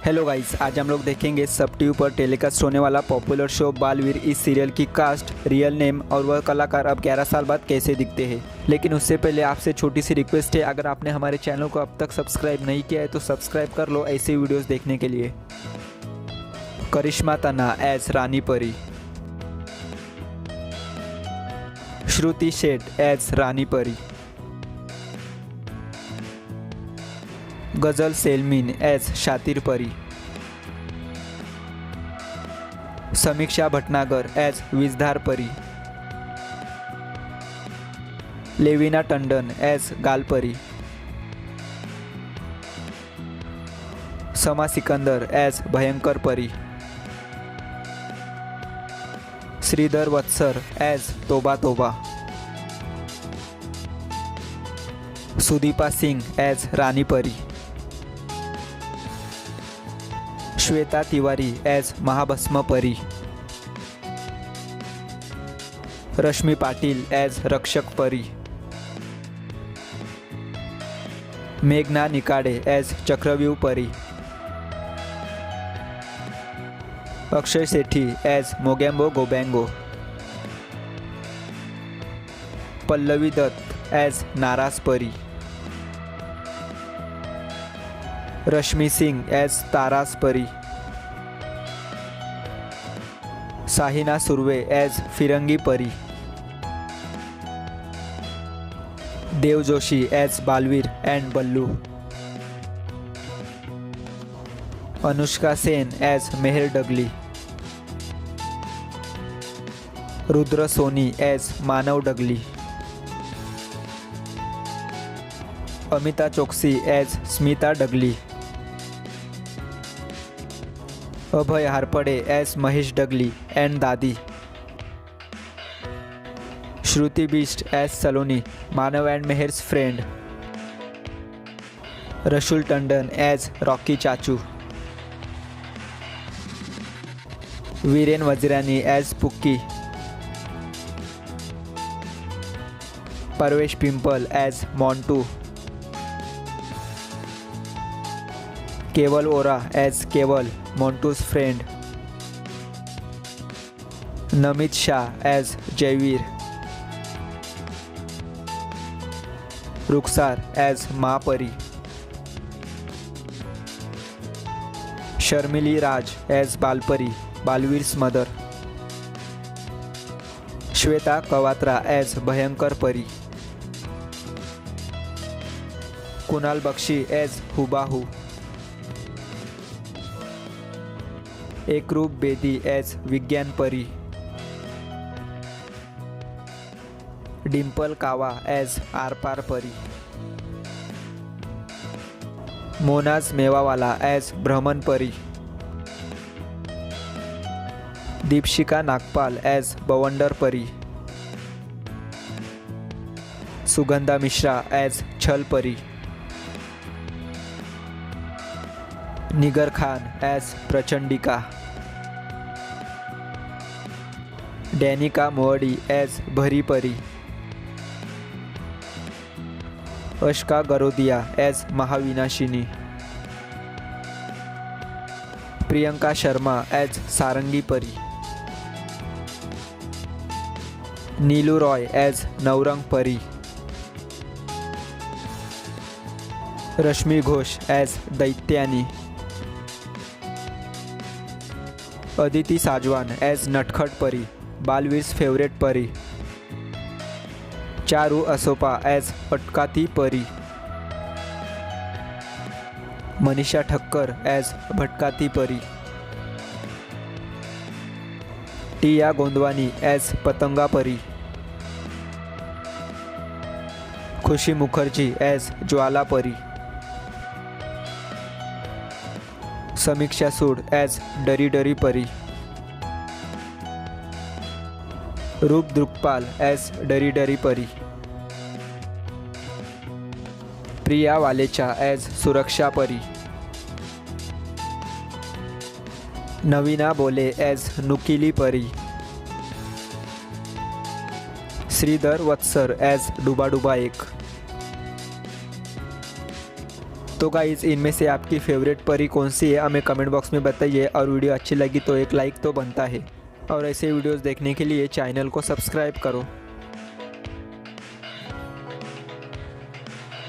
Hello guys, आज हम लोग देखेंगे सब टीवी पर टेलीकास्ट होने वाला पॉपुलर शो बालवीर। इस सीरियल की कास्ट, रियल नेम और वह कलाकार अब 11 साल बाद कैसे दिखते हैं। लेकिन उससे पहले आपसे छोटी सी रिक्वेस्ट है, अगर आपने हमारे चैनल को अब तक सब्सक्राइब नहीं किया है तो सब्सक्राइब कर लो ऐसे वीडियोस देखने के लिए। करिश्मा तन्हा एज रानी परी, श्रुति शेठ एज रानी परी, गजल सेलमीन एज शातिर परी, समीक्षा भटनागर एज विजधार परी, लेविना टंडन एज गाल परी, समा सिकंदर एज भयंकर परी, श्रीधर वत्सर एज तोबा तोबा, सुदीपा सिंह एज रानी परी, श्वेता तिवारी एज महाभस्म परी, रश्मि पाटिल एज रक्षक परी, मेघना निकाडे एज चक्रव्यूह परी, अक्षय सेठी एज मोगैम्बो गोबैंगो, पल्लवी दत्त एज नाराज परी, रश्मि सिंह एज तारास परी, Sahina Surve as Firangi Pari, Dev Joshi as Baalveer and Ballu, Anushka Sen as Meher Dagli, Rudra Soni as Manav Dagli, Amita Chokshi as Smita Dagli, Abhay Harpade as Mahesh Dagli and dadi, Shruti Bisht as Saloni, Manav and Meher's friend, Rashul Tandon as Rocky chachu, Viren Vajrani as Pukki, Parvesh Pimpal as Montu, Kewal Ora as Kewal, Montu's friend, Namit Shah as Jaiveer, Rukhsar as Mahapari, Sharmili Raj as बालपरी, बालवीर्स mother, Shweta Kawatra as भयंकर परी, कुणाल बख्शी एज हुबाहू, एकरूप बेदी एज विज्ञान परी, डिम्पल कावा एज आरपार परी, मोनाज मेवावाला एज भ्रमण परी, दीपशिका नागपाल एज बवंडर परी, सुगंधा मिश्रा एज छल परी, निगर Khan as Prachandika, Danica मोअडी as भरी परी, अश्का गरोदिया एज महाविनाशिनी, प्रियंका शर्मा एज सारंगी परी, नीलू रॉय एज नवरंग परी, रश्मि घोष एज दैत्यानी, अदिति साजवान एज नटखट परी, बालवीर्स फेवरेट परी, चारू असोपा एज अटकाती परी, मनीषा ठक्कर एज भटकाती परी, टिया गोंदवानी एज पतंगा परी, खुशी मुखर्जी एज ज्वाला परी, समीक्षा सूद एज डरी डरी परी, रूप द्रुकपाल एज डरी डरी परी, प्रिया वालेचा एज सुरक्षा परी, नवीना बोले एज नुकीली परी, श्रीधर वत्सर एज डुबा डुबा एक। तो गाइस इनमें से आपकी फेवरेट परी कौन सी है हमें कमेंट बॉक्स में बताइए, और वीडियो अच्छी लगी तो एक लाइक तो बनता है, और ऐसे वीडियोस देखने के लिए चैनल को सब्सक्राइब करो।